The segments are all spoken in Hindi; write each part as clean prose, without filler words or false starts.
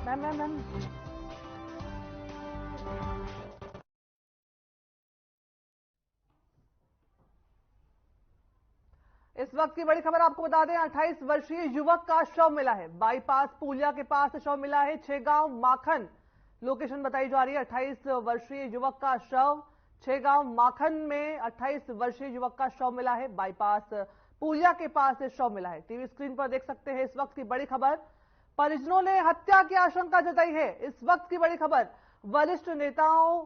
मैम मैम मैम इस वक्त की बड़ी खबर आपको बता दें, 28 वर्षीय युवक का शव मिला है। बाईपास पुलिया के पास शव मिला है। छेगांव माखन लोकेशन बताई जा रही है। 28 वर्षीय युवक का शव छेगांव माखन में 28 वर्षीय युवक का शव मिला है। बाईपास पुलिया के पास शव मिला है। टीवी स्क्रीन पर देख सकते हैं इस वक्त की बड़ी खबर। परिजनों ने हत्या की आशंका जताई है। इस वक्त की बड़ी खबर, वरिष्ठ नेताओं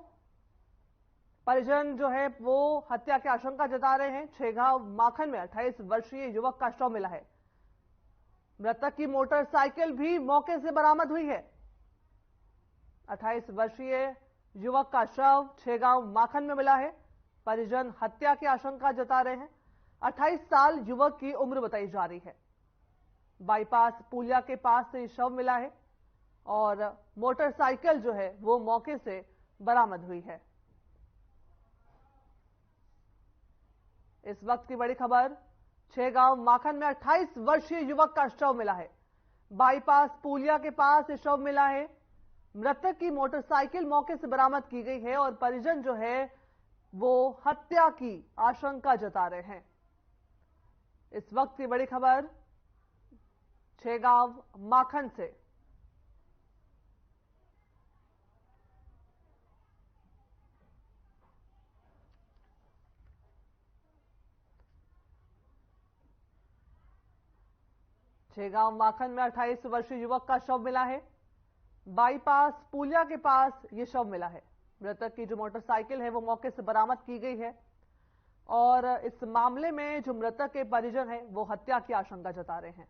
परिजन जो है वो हत्या की आशंका जता रहे हैं। छेगांव माखन में 28 वर्षीय युवक का शव मिला है। मृतक की मोटरसाइकिल भी मौके से बरामद हुई है। 28 वर्षीय युवक का शव छेगांव माखन में मिला है। परिजन हत्या की आशंका जता रहे हैं। 28 साल युवक की उम्र बताई जा रही है। बाईपास पुलिया के पास से शव मिला है और मोटरसाइकिल जो है वो मौके से बरामद हुई है। इस वक्त की बड़ी खबर, छेगांव माखन में 28 वर्षीय युवक का शव मिला है। बाईपास पुलिया के पास शव मिला है। मृतक की मोटरसाइकिल मौके से बरामद की गई है और परिजन जो है वो हत्या की आशंका जता रहे हैं। इस वक्त की बड़ी खबर छेगांव माखन से। छेगांव माखन में 28 वर्षीय युवक का शव मिला है। बाईपास पुलिया के पास ये शव मिला है। मृतक की जो मोटरसाइकिल है वो मौके से बरामद की गई है और इस मामले में जो मृतक के परिजन हैं वो हत्या की आशंका जता रहे हैं।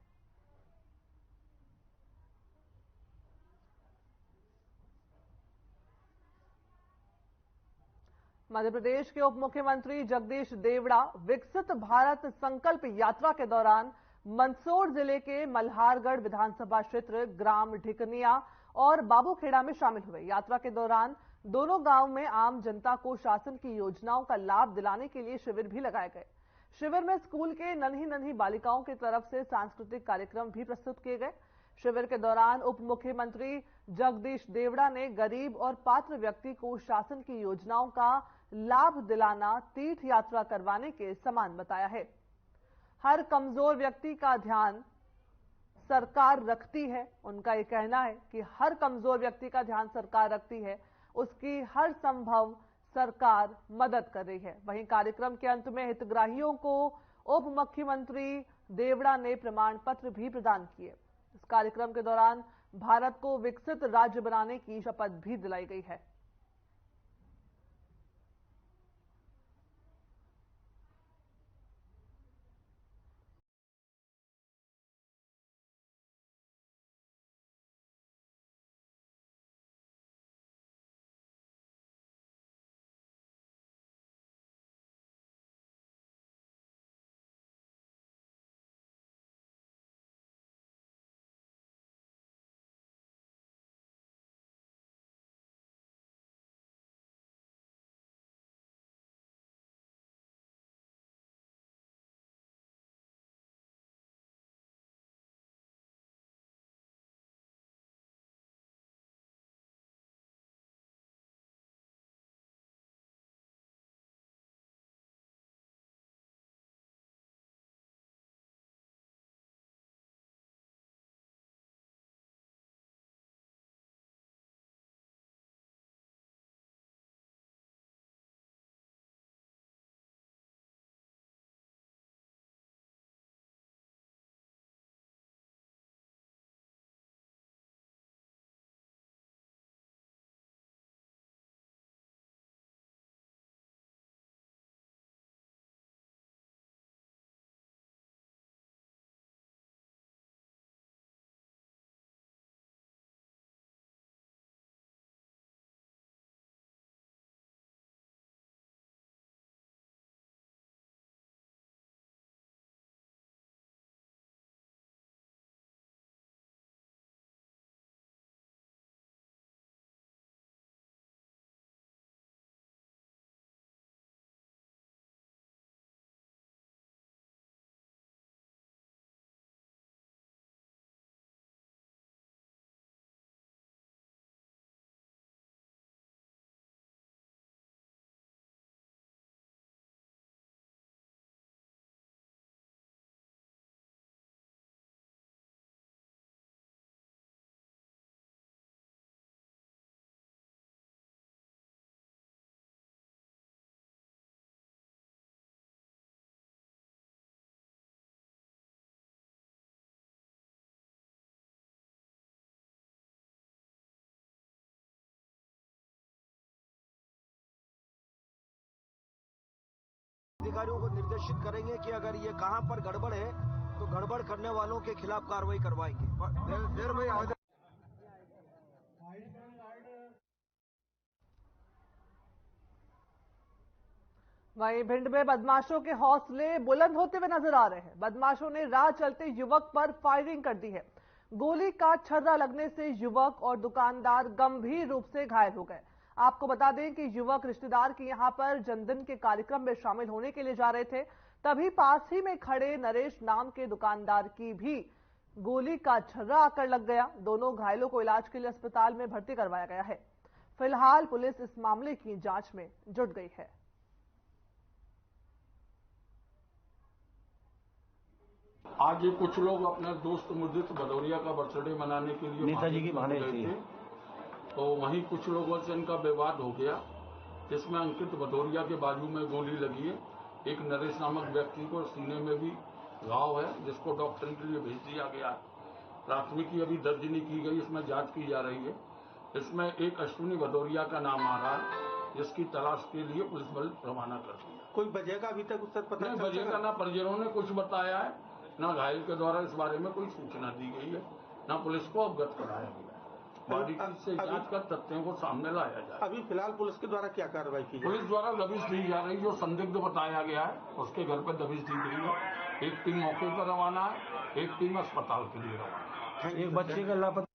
मध्य प्रदेश के उप मुख्यमंत्री जगदीश देवड़ा विकसित भारत संकल्प यात्रा के दौरान मंदसौर जिले के मल्हारगढ़ विधानसभा क्षेत्र ग्राम ढिकनिया और बाबूखेड़ा में शामिल हुए। यात्रा के दौरान दोनों गांव में आम जनता को शासन की योजनाओं का लाभ दिलाने के लिए शिविर भी लगाए गए। शिविर में स्कूल के नन्ही नन्ही बालिकाओं की तरफ से सांस्कृतिक कार्यक्रम भी प्रस्तुत किए गए। शिविर के दौरान उप मुख्यमंत्री जगदीश देवड़ा ने गरीब और पात्र व्यक्ति को शासन की योजनाओं का लाभ दिलाना तीर्थ यात्रा करवाने के समान बताया है। हर कमजोर व्यक्ति का ध्यान सरकार रखती है। उनका ये कहना है कि हर कमजोर व्यक्ति का ध्यान सरकार रखती है, उसकी हर संभव सरकार मदद कर रही है। वहीं कार्यक्रम के अंत में हितग्राहियों को उप मुख्यमंत्री देवड़ा ने प्रमाण पत्र भी प्रदान किए। इस कार्यक्रम के दौरान भारत को विकसित राज्य बनाने की शपथ भी दिलाई गई है। अधिकारियों को निर्देशित करेंगे कि अगर ये कहां पर गड़बड़ है तो गड़बड़ करने वालों के खिलाफ कार्रवाई करवाएंगे। वहीं भिंड में बदमाशों के हौसले बुलंद होते हुए नजर आ रहे हैं। बदमाशों ने राह चलते युवक पर फायरिंग कर दी है। गोली का छर्रा लगने से युवक और दुकानदार गंभीर रूप से घायल हो गए। आपको बता दें कि युवक रिश्तेदार के यहां पर जन्मदिन के कार्यक्रम में शामिल होने के लिए जा रहे थे, तभी पास ही में खड़े नरेश नाम के दुकानदार की भी गोली का छर्रा आकर लग गया। दोनों घायलों को इलाज के लिए अस्पताल में भर्ती करवाया गया है। फिलहाल पुलिस इस मामले की जांच में जुट गई है। आज ये कुछ लोग अपने दोस्त मुदित भदौरिया का बर्थडे मनाने के लिए नेताजी की भाने गए थे, तो वहीं कुछ लोगों से इनका विवाद हो गया, जिसमें अंकित भदौरिया के बाजू में गोली लगी है। एक नरेश नामक व्यक्ति को सीने में भी घाव है, जिसको डॉक्टर के लिए भेज दिया गया। प्राथमिकी अभी दर्ज नहीं की गई, इसमें जांच की जा रही है। इसमें एक अश्विनी भदौरिया का नाम आ रहा है, जिसकी तलाश के लिए पुलिस बल रवाना कर दिया। कोई वजह का अभी तक उत्तर पता नहीं, वजह का ना परिजनों ने कुछ बताया है, ना घायल के द्वारा इस बारे में कोई सूचना दी गई है, ना पुलिस को अवगत कराया गया है। बारीकी से जांच कर तथ्यों को सामने लाया जाए। अभी फिलहाल पुलिस के द्वारा क्या कार्रवाई की? पुलिस द्वारा दबिश दी जा रही, जो संदिग्ध बताया गया है उसके घर पर दबिश दी गई है। एक टीम मौके पर रवाना है, एक टीम अस्पताल के लिए रवाना है। एक बच्चे का लापता।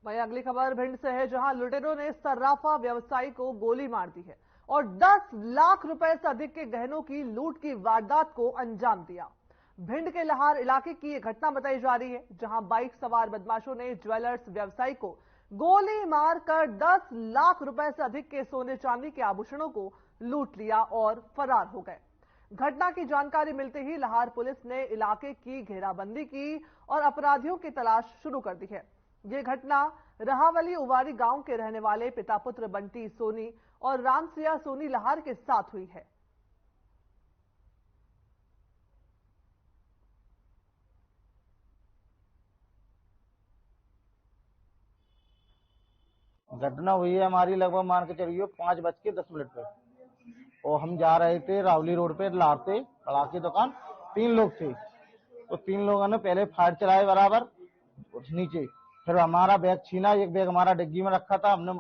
वहीं अगली खबर भिंड से है, जहां लुटेरों ने सर्राफा व्यवसायी को गोली मार दी है और 10 लाख रुपए से अधिक के गहनों की लूट की वारदात को अंजाम दिया। भिंड के लहार इलाके की यह घटना बताई जा रही है, जहां बाइक सवार बदमाशों ने ज्वेलर्स व्यवसायी को गोली मारकर 10 लाख रुपए से अधिक के सोने चांदी के आभूषणों को लूट लिया और फरार हो गए। घटना की जानकारी मिलते ही लहार पुलिस ने इलाके की घेराबंदी की और अपराधियों की तलाश शुरू कर दी है। ये घटना रहावली उवारी गांव के रहने वाले पिता पुत्र बंटी सोनी और रामसिया सोनी लहार के साथ हुई है। घटना हुई है हमारी लगभग मान के चलिए 5:10 पे, और हम जा रहे थे रावली रोड पे लार से कड़ा की दुकान। 3 लोग थे, तो 3 लोगों ने पहले फायर चलाए बराबर नीचे, फिर हमारा बैग छीना। एक बैग हमारा डिग्गी में रखा था, हमने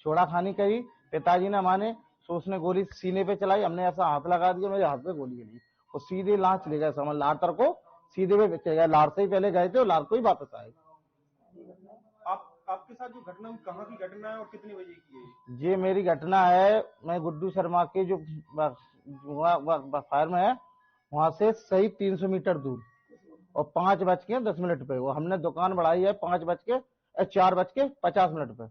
छोड़ा खानी करी। पिताजी ने हमारे उसने गोली सीने पे चलाई, हमने ऐसा हाथ लगा दिया, मेरे हाथ पे गोली गई और सीधे लार चले गए। समझ लार तर को सीधे पे चले गए, लार से ही पहले गए थे और लार को ही वापस आए। आपके साथ जो घटना हुई कहाँ की घटना है और कितने बजे की है? ये मेरी घटना है, मैं गुड्डू शर्मा के जो फायर में है वहां से सही 300 मीटर दूर, और 5:10 पे वो हमने दुकान बढ़ाई है 4:50 पे।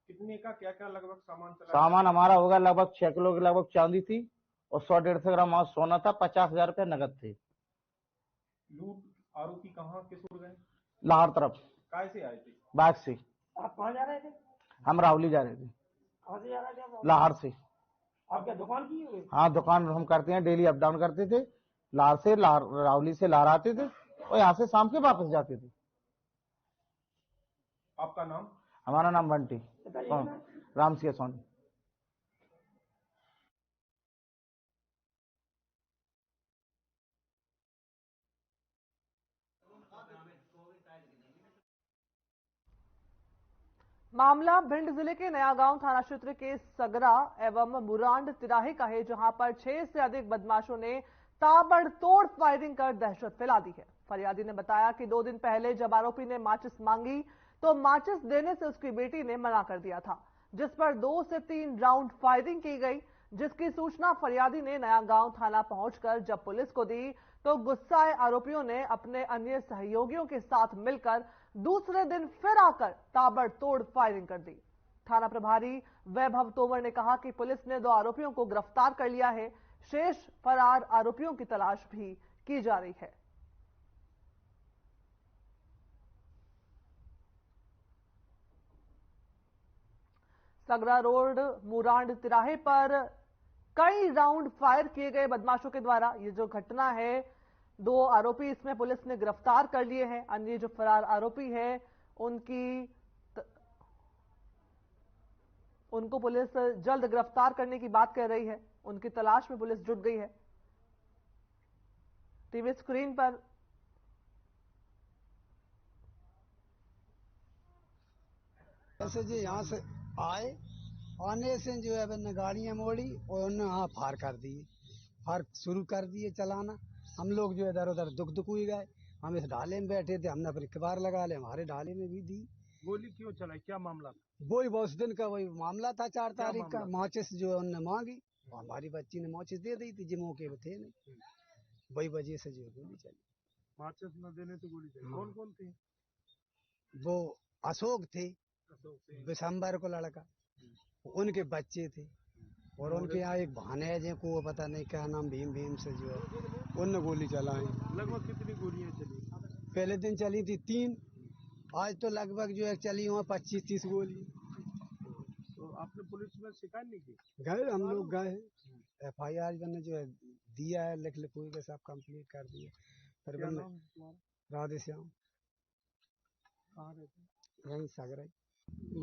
कितने का क्या क्या लगभग सामान चला? सामान हमारा होगा लगभग 6 किलो की लगभग चांदी थी और 100-150 ग्राम सोना था, 50,000 रुपये नगद थे। लूट आरोपी कहाँ के सुर गए? लाहौर तरफ। काय से आए थे? बाइक से। आप कहाँ जा रहे थे? हम रावली जा रहे थे। कहाँ से जा रहे थे आप? लाहौर से। आप क्या दुकान की हुई? हाँ, दुकान हम करते हैं, डेली अप डाउन करते थे। लाहौर से रावली से लाहौर आते थे और यहाँ से शाम के वापस जाते थे। आपका नाम? हमारा नाम बंटी रामसिया सोनी। मामला भिंड जिले के नया गांव थाना क्षेत्र के सगरा एवं मुरांड तिराहे का है, जहां पर 6 से अधिक बदमाशों ने ताबड़तोड़ फायरिंग कर दहशत फैला दी है। फरियादी ने बताया कि 2 दिन पहले जब आरोपी ने माचिस मांगी तो माचिस देने से उसकी बेटी ने मना कर दिया था, जिस पर 2 से 3 राउंड फायरिंग की गई, जिसकी सूचना फरियादी ने नया गांव थाना पहुंचकर जब पुलिस को दी तो गुस्साए आरोपियों ने अपने अन्य सहयोगियों के साथ मिलकर दूसरे दिन फिर आकर ताबड़तोड़ फायरिंग कर दी। थाना प्रभारी वैभव तोमर ने कहा कि पुलिस ने 2 आरोपियों को गिरफ्तार कर लिया है, शेष फरार आरोपियों की तलाश भी की जा रही है। सगरा रोड मुरांड तिराहे पर कई राउंड फायर किए गए बदमाशों के द्वारा। ये जो घटना है 2 आरोपी इसमें पुलिस ने गिरफ्तार कर लिए हैं। अन्य जो फरार आरोपी है उनको पुलिस जल्द गिरफ्तार करने की बात कह रही है। उनकी तलाश में पुलिस जुट गई है। टीवी स्क्रीन पर ऐसे जो यहाँ से आए, आने से जो है मैंने गाड़ियां मोड़ी और उन्होंने वहाँ फार कर दिए, फार शुरू कर दिए चलाना। हम लोग जो इधर उधर दुख हुई गए। हम इस ढाले में बैठे थे, हमने अपने किबार लगा ले, हमारे ढाले में भी दी। गोली क्यों चलाई, क्या मामला? वही बहुत दिन का वही मामला था, 4 तारीख का। माचिस जो है उनने मांगी, हमारी बच्ची ने माचिस दे दी थी, जो मौके पे थे नहीं, वही वजह से जो गोली चली। माचिस न देने से गोली चली। कौन कौन थे? वो अशोक थे, विशंबर को लड़का, उनके बच्चे थे, और उनके यहाँ एक भानेज है को पता नहीं क्या नाम, भीम से जो है उनने गोली चलाई। लगभग कितनी गोलियां चली? पहले दिन चली थी 3, आज तो लगभग जो है चली हुआ 25-30 गोली। तो आपने पुलिस में शिकायत नहीं की? गए, हम लोग गए, FIR मैंने जो है दिया है, लिख के सब कंप्लीट कर दिए। फिर राधे श्याम वहीं सगराई।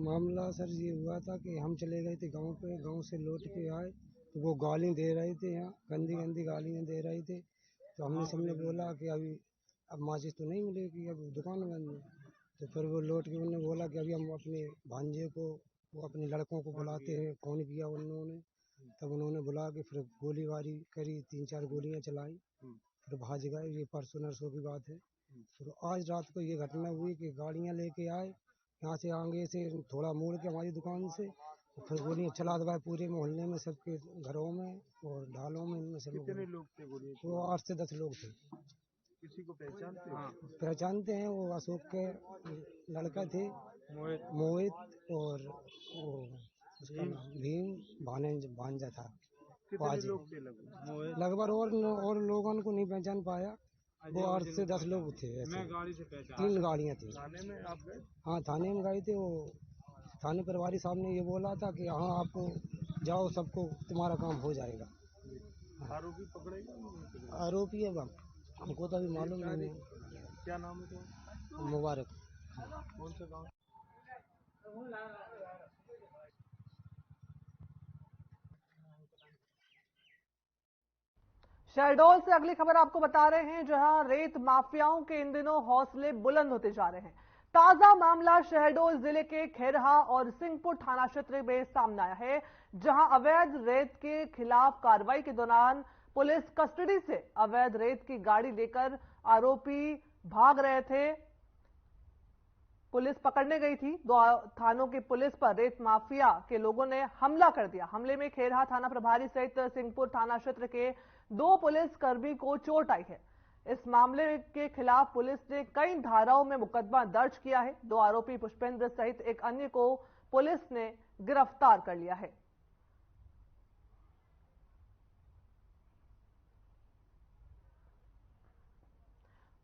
मामला सर ये हुआ था कि हम चले गए थे गांव पे, गांव से लौट के आए तो वो गाली दे रहे थे, यहाँ गंदी गालियाँ दे रहे थे। तो हमने सबने बोला कि अभी अब माचिस तो नहीं मिलेगी, अब दुकान बंद है। तो फिर वो लौट के उन्होंने बोला कि अभी हम अपने भांजे को, वो अपने लड़कों को बुलाते हैं। फोन किया उन्होंने, तब उन्होंने बुला के फिर गोलीबारी करी, 3-4 गोलियां चलाई, फिर भाग गए। ये परसों नरसों की बात है। फिर आज रात को ये घटना हुई कि गाड़ियां लेके आए, यहाँ से आगे से थोड़ा मोड़ के हमारी दुकान से, फिर गोलियां चला दबाए पूरे मोहल्ले में, सबके घरों में और ढालों में। इनमें सब कितने लोग थे गोली? वो 8 से 10 लोग थे। किसी को पहचानते हो? पहचानते हैं, वो अशोक के लड़का थे, मोहित, और वो उसका नाम भीम भांजा था। कितने लोग थे लगभग और लोगों को नहीं पहचान पाया। वो 8 से 10 लोग थे ऐसे। 3 गाड़ियाँ थी। थाने में आप गए? हाँ, थाने में गए थे। वो थाने प्रभारी साहब ने ये बोला था कि हाँ आपको जाओ, सबको तुम्हारा काम हो जाएगा। आरोपी पकड़ेगा? आरोपी है हमको तो अभी मालूम नहीं है। क्या नाम है तो? मुबारक। कौन सा गाँव? शहडोल से अगली खबर आपको बता रहे हैं, जहां रेत माफियाओं के इन दिनों हौसले बुलंद होते जा रहे हैं। ताजा मामला शहडोल जिले के खैरहा और सिंहपुर थाना क्षेत्र में सामने आया है, जहां अवैध रेत के खिलाफ कार्रवाई के दौरान पुलिस कस्टडी से अवैध रेत की गाड़ी लेकर आरोपी भाग रहे थे। पुलिस पकड़ने गई थी। 2 थानों की पुलिस पर रेत माफिया के लोगों ने हमला कर दिया। हमले में खैरहा थाना प्रभारी सहित सिंहपुर थाना क्षेत्र के 2 पुलिसकर्मी को चोट आई है। इस मामले के खिलाफ पुलिस ने कई धाराओं में मुकदमा दर्ज किया है। 2 आरोपी पुष्पेंद्र सहित एक अन्य को पुलिस ने गिरफ्तार कर लिया है।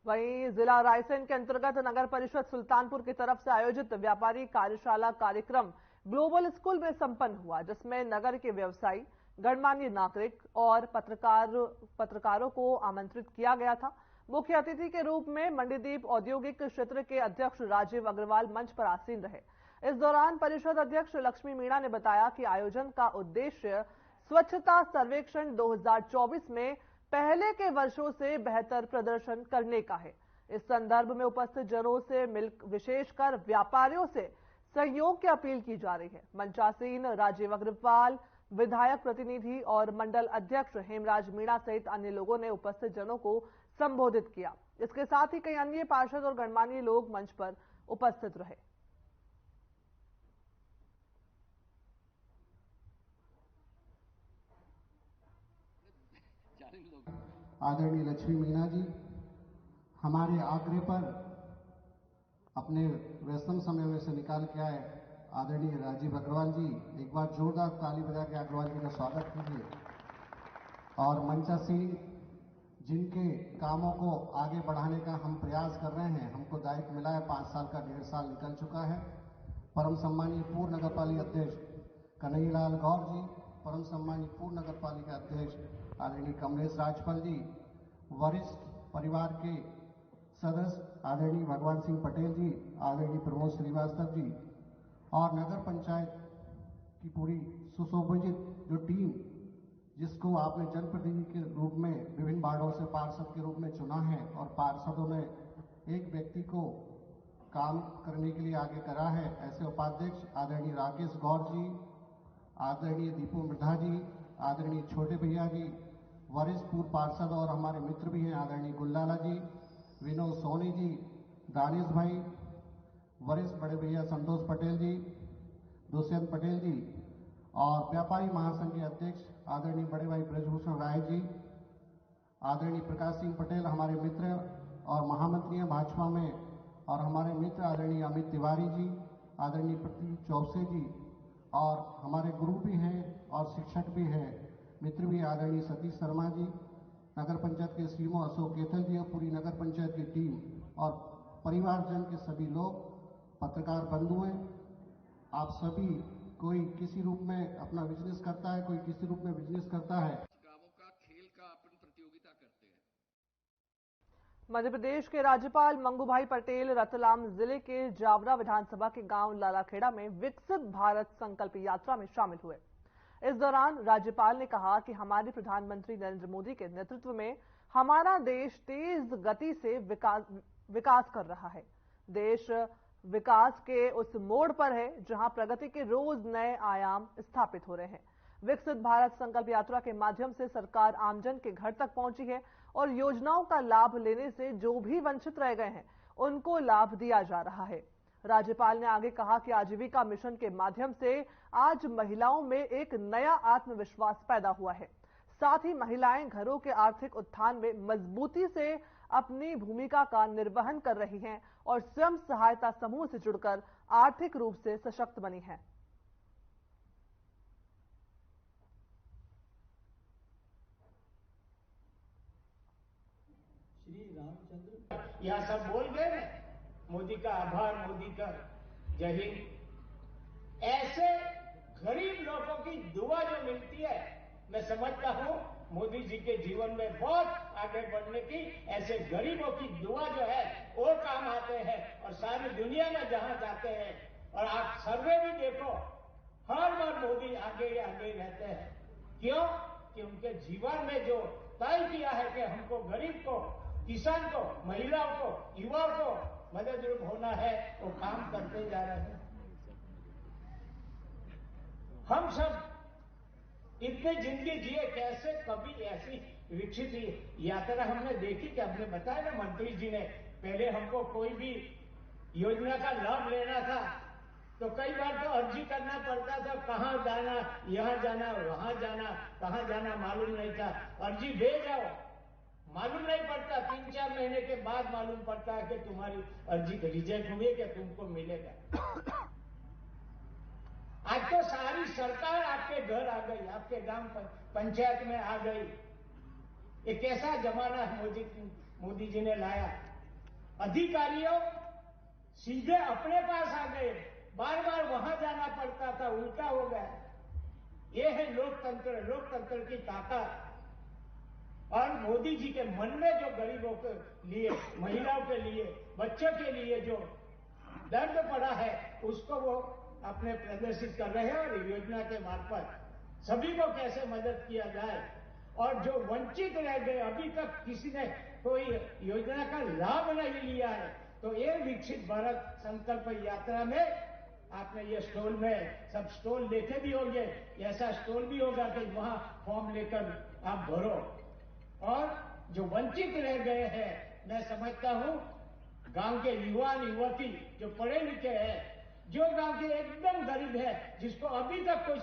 वहीं जिला रायसेन के अंतर्गत नगर परिषद सुल्तानपुर की तरफ से आयोजित व्यापारी कार्यशाला कार्यक्रम ग्लोबल स्कूल में संपन्न हुआ, जिसमें नगर के व्यवसायी, गणमान्य नागरिक और पत्रकारों को आमंत्रित किया गया था। मुख्य अतिथि के रूप में मंडीदीप औद्योगिक क्षेत्र के अध्यक्ष राजीव अग्रवाल मंच पर आसीन रहे। इस दौरान परिषद अध्यक्ष लक्ष्मी मीणा ने बताया कि आयोजन का उद्देश्य स्वच्छता सर्वेक्षण 2024 में पहले के वर्षों से बेहतर प्रदर्शन करने का है। इस संदर्भ में उपस्थित जनों से विशेषकर व्यापारियों से सहयोग की अपील की जा रही है। मंचासीन राजीव अग्रवाल, विधायक प्रतिनिधि और मंडल अध्यक्ष हेमराज मीणा सहित अन्य लोगों ने उपस्थित जनों को संबोधित किया। इसके साथ ही कई अन्य पार्षद और गणमान्य लोग मंच पर उपस्थित रहे। आदरणीय लक्ष्मी मीणा जी हमारे आग्रह पर अपने व्यस्तम समय में से निकाल के आए आदरणीय राजीव अग्रवाल जी, एक बार जोरदार ताली बजा के अग्रवाल जी का स्वागत कीजिए। और मंचासीन जिनके कामों को आगे बढ़ाने का हम प्रयास कर रहे हैं, हमको दायित्व मिला है, 5 साल का 1.5 साल निकल चुका है। परम सम्मानीय पूर्व नगर पालिका अध्यक्ष कन्हैयालाल गौर जी, परम सम्मानीय पूर्व नगर पालिका अध्यक्ष आदरणीय कमलेश राजपाल जी, वरिष्ठ परिवार के सदस्य आदरणीय भगवान सिंह पटेल जी, आदरणीय प्रमोद श्रीवास्तव जी और नगर पंचायत की पूरी सुशोभित जो टीम, जिसको आपने जनप्रतिनिधि के रूप में विभिन्न वार्डों से पार्षद के रूप में चुना है और पार्षदों ने एक व्यक्ति को काम करने के लिए आगे करा है, ऐसे उपाध्यक्ष आदरणीय राकेश गौर जी, आदरणीय दीपू मृधा जी, आदरणीय छोटे भैया जी, वरिष्ठ पूर्व पार्षद और हमारे मित्र भी हैं आदरणीय गुल्लाला जी, विनोद सोनी जी, दानिश भाई, वरिष्ठ बड़े भैया संतोष पटेल जी, दुष्यंत पटेल जी और व्यापारी महासंघ के अध्यक्ष आदरणीय बड़े भाई ब्रजभूषण राय जी, आदरणीय प्रकाश सिंह पटेल हमारे मित्र और महामंत्री हैं भाजपा में, और हमारे मित्र आदरणीय अमित तिवारी जी, आदरणीय प्रदीप चौबसे जी और हमारे गुरु भी हैं और शिक्षक भी हैं, मित्र भी आदरणीय सतीश शर्मा जी, नगर पंचायत के सीएमओ अशोक केतल जी और पूरी नगर पंचायत की टीम और परिवारजन के सभी लोग, पत्रकार बंधु हैं। आप सभी, कोई किसी रूप में अपना बिजनेस करता है, कोई किसी रूप में बिजनेस करता है। गांवों का खेल का अपन प्रतियोगिता करते हैं। मध्य प्रदेश के राज्यपाल मंगूभाई पटेल रतलाम जिले के जावरा विधानसभा के गांव लालाखेड़ा में विकसित भारत संकल्प यात्रा में शामिल हुए। इस दौरान राज्यपाल ने कहा कि हमारे प्रधानमंत्री नरेंद्र मोदी के नेतृत्व में हमारा देश तेज गति से विकास कर रहा है। देश विकास के उस मोड़ पर है जहां प्रगति के रोज नए आयाम स्थापित हो रहे हैं। विकसित भारत संकल्प यात्रा के माध्यम से सरकार आमजन के घर तक पहुंची है और योजनाओं का लाभ लेने से जो भी वंचित रह गए हैं उनको लाभ दिया जा रहा है। राज्यपाल ने आगे कहा कि आजीविका मिशन के माध्यम से आज महिलाओं में एक नया आत्मविश्वास पैदा हुआ है। साथ ही महिलाएं घरों के आर्थिक उत्थान में मजबूती से अपनी भूमिका का निर्वहन कर रही हैं और स्वयं सहायता समूह से जुड़कर आर्थिक रूप से सशक्त बनी हैं। श्री रामचंद्र यहाँ सब बोल गए ना, मोदी का आभार, मोदी का जय हिंद। ऐसे गरीब लोगों की दुआ जो मिलती है, मैं समझता हूँ मोदी जी के जीवन में बहुत आगे बढ़ने की, ऐसे गरीबों की दुआ जो है वो काम आते हैं और सारी दुनिया में जहां जाते हैं। और आप सर्वे भी देखो, हर बार मोदी आगे आगे रहते हैं। क्यों? कि उनके जीवन में जो तय किया है कि हमको गरीब को, किसान को, महिलाओं को, युवाओं को मददरूप होना है, वो काम करते जा रहे हैं। हम सब इतने जिंदगी जिए, कैसे कभी ऐसी विकसित यात्रा हमने देखी कि हमने बताया ना, मंत्री जी ने, पहले हमको कोई भी योजना का लाभ लेना था तो कई बार तो अर्जी करना पड़ता था, कहां जाना, यहां जाना, वहां जाना, कहां जाना मालूम नहीं था। अर्जी दे जाओ, मालूम नहीं पड़ता, 3-4 महीने के बाद मालूम पड़ता है कि तुम्हारी अर्जी रिजेक्ट हुई है, कि तुमको मिलेगा। आज तो सारी सरकार आपके घर आ गई, आपके ग्राम पंचायत में आ गई। ये कैसा जमाना मोदी जी ने लाया। अधिकारियों सीधे अपने पास आ गए, बार बार वहां जाना पड़ता था, उल्टा हो गया। ये है लोकतंत्र, लोकतंत्र की ताकत। और मोदी जी के मन में जो गरीबों के लिए, महिलाओं के लिए, बच्चों के लिए जो दर्द पड़ा है, उसको वो अपने प्रदर्शित कर रहे हैं। और योजना के मार्फत सभी को कैसे मदद किया जाए, और जो वंचित रह गए, अभी तक किसी ने कोई योजना का लाभ नहीं लिया है, तो ये विकसित भारत संकल्प यात्रा में आपने ये स्टॉल में सब स्टॉल लेके भी होंगे, ऐसा स्टॉल भी होगा कि वहां फॉर्म लेकर आप भरो। और जो वंचित रह गए हैं, मैं समझता हूं गांव के युवा युवती जो पढ़े लिखे हैं, जो गांव के एकदम गरीब है, जिसको अभी तक कुछ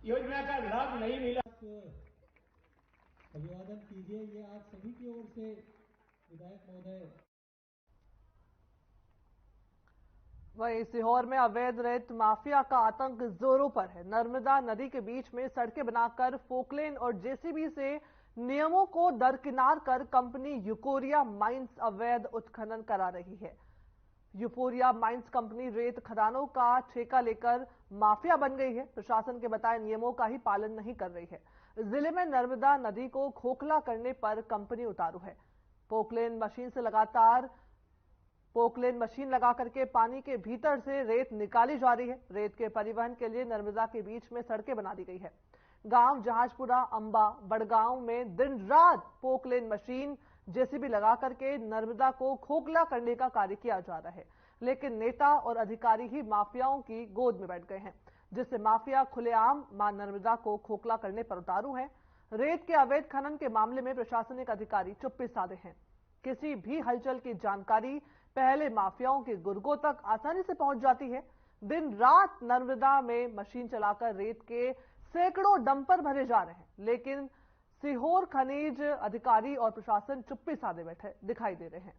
योजना का लाभ नहीं मिला, अभिवादन कीजिए। ये आप सभी की ओर से विधायक महोदय। वहीं सीहोर में अवैध रेत माफिया का आतंक जोरों पर है। नर्मदा नदी के बीच में सड़कें बनाकर फोकलेन और जेसीबी से नियमों को दरकिनार कर कंपनी यूकोरिया माइंस अवैध उत्खनन करा रही है। यूकोरिया माइंस कंपनी रेत खदानों का ठेका लेकर माफिया बन गई है। प्रशासन के बताए नियमों का ही पालन नहीं कर रही है। जिले में नर्मदा नदी को खोखला करने पर कंपनी उतारू है। पोकलेन मशीन लगा करके पानी के भीतर से रेत निकाली जा रही है। रेत के परिवहन के लिए नर्मदा के बीच में सड़कें बना दी गई है। गांव जहाजपुरा, अंबा, बड़गांव में दिन रात पोकलेन मशीन जेसीबी लगा करके नर्मदा को खोखला करने का कार्य किया जा रहा है, लेकिन नेता और अधिकारी ही माफियाओं की गोद में बैठ गए हैं, जिससे माफिया खुलेआम मां नर्मदा को खोखला करने पर उतारू है। रेत के अवैध खनन के मामले में प्रशासनिक अधिकारी चुप्पी साधे हैं। किसी भी हलचल की जानकारी पहले माफियाओं के गुर्गों तक आसानी से पहुंच जाती है। दिन रात नर्मदा में मशीन चलाकर रेत के सैकड़ों डंपर भरे जा रहे हैं, लेकिन सीहोर खनिज अधिकारी और प्रशासन चुप्पी साधे बैठे दिखाई दे रहे हैं।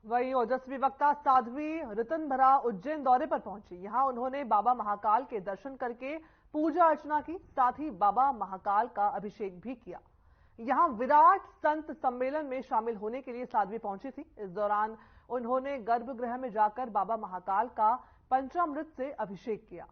वहीं ओजस्वी वक्ता साध्वी ऋतंभरा उज्जैन दौरे पर पहुंची। यहां उन्होंने बाबा महाकाल के दर्शन करके पूजा अर्चना की, साथ ही बाबा महाकाल का अभिषेक भी किया। यहां विराट संत सम्मेलन में शामिल होने के लिए साध्वी पहुंची थी। इस दौरान उन्होंने गर्भगृह में जाकर बाबा महाकाल का पंचामृत से अभिषेक किया।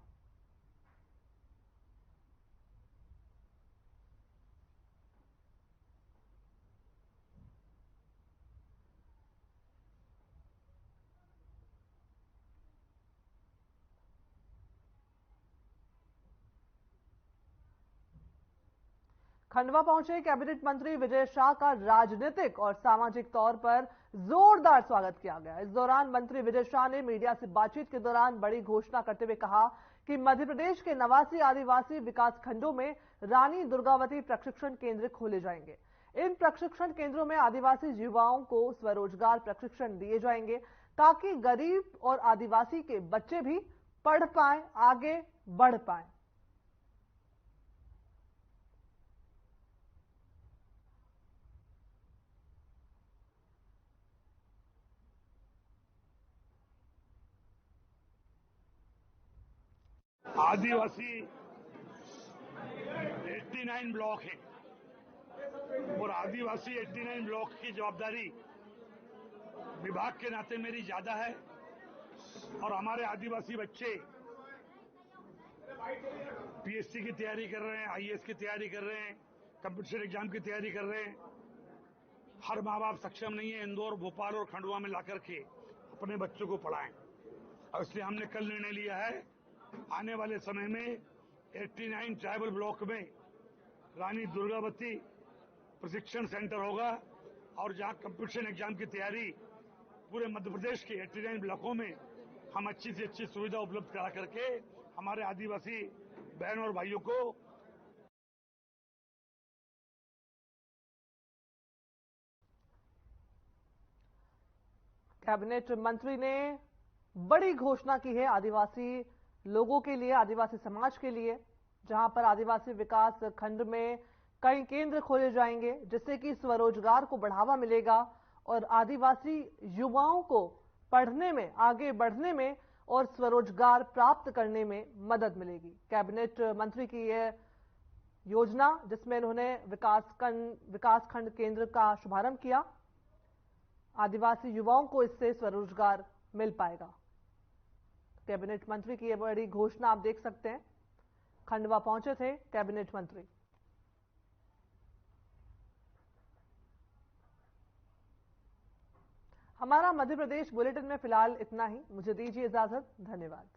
खंडवा पहुंचे कैबिनेट मंत्री विजय शाह का राजनीतिक और सामाजिक तौर पर जोरदार स्वागत किया गया। इस दौरान मंत्री विजय शाह ने मीडिया से बातचीत के दौरान बड़ी घोषणा करते हुए कहा कि मध्य प्रदेश के 89 आदिवासी विकास खंडों में रानी दुर्गावती प्रशिक्षण केंद्र खोले जाएंगे। इन प्रशिक्षण केंद्रों में आदिवासी युवाओं को स्वरोजगार प्रशिक्षण दिए जाएंगे, ताकि गरीब और आदिवासी के बच्चे भी पढ़ पाएं, आगे बढ़ पाएं। आदिवासी 89 ब्लॉक है और आदिवासी 89 ब्लॉक की जवाबदारी विभाग के नाते मेरी ज्यादा है और हमारे आदिवासी बच्चे पीएससी की तैयारी कर रहे हैं, आईएएस की तैयारी कर रहे हैं, कंपटीशन एग्जाम की तैयारी कर रहे हैं। हर माँ बाप सक्षम नहीं है इंदौर, भोपाल और खंडवा में लाकर के अपने बच्चों को पढ़ाएं, और इसलिए हमने कल निर्णय लिया है आने वाले समय में 89 ट्राइबल ब्लॉक में रानी दुर्गावती प्रशिक्षण सेंटर होगा, और जहां कंपटीशन एग्जाम की तैयारी पूरे मध्य प्रदेश के 89 ब्लॉकों में हम अच्छी से अच्छी सुविधा उपलब्ध करा करके हमारे आदिवासी बहनों और भाइयों को कैबिनेट मंत्री ने बड़ी घोषणा की है आदिवासी लोगों के लिए, आदिवासी समाज के लिए, जहां पर आदिवासी विकास खंड में कई केंद्र खोले जाएंगे, जिससे कि स्वरोजगार को बढ़ावा मिलेगा और आदिवासी युवाओं को पढ़ने में, आगे बढ़ने में और स्वरोजगार प्राप्त करने में मदद मिलेगी। कैबिनेट मंत्री की यह योजना, जिसमें उन्होंने विकासखंड केंद्र का शुभारंभ किया, आदिवासी युवाओं को इससे स्वरोजगार मिल पाएगा। कैबिनेट मंत्री की यह बड़ी घोषणा आप देख सकते हैं। खंडवा पहुंचे थे कैबिनेट मंत्री। हमारा मध्य प्रदेश बुलेटिन में फिलहाल इतना ही। मुझे दीजिए इजाजत। धन्यवाद।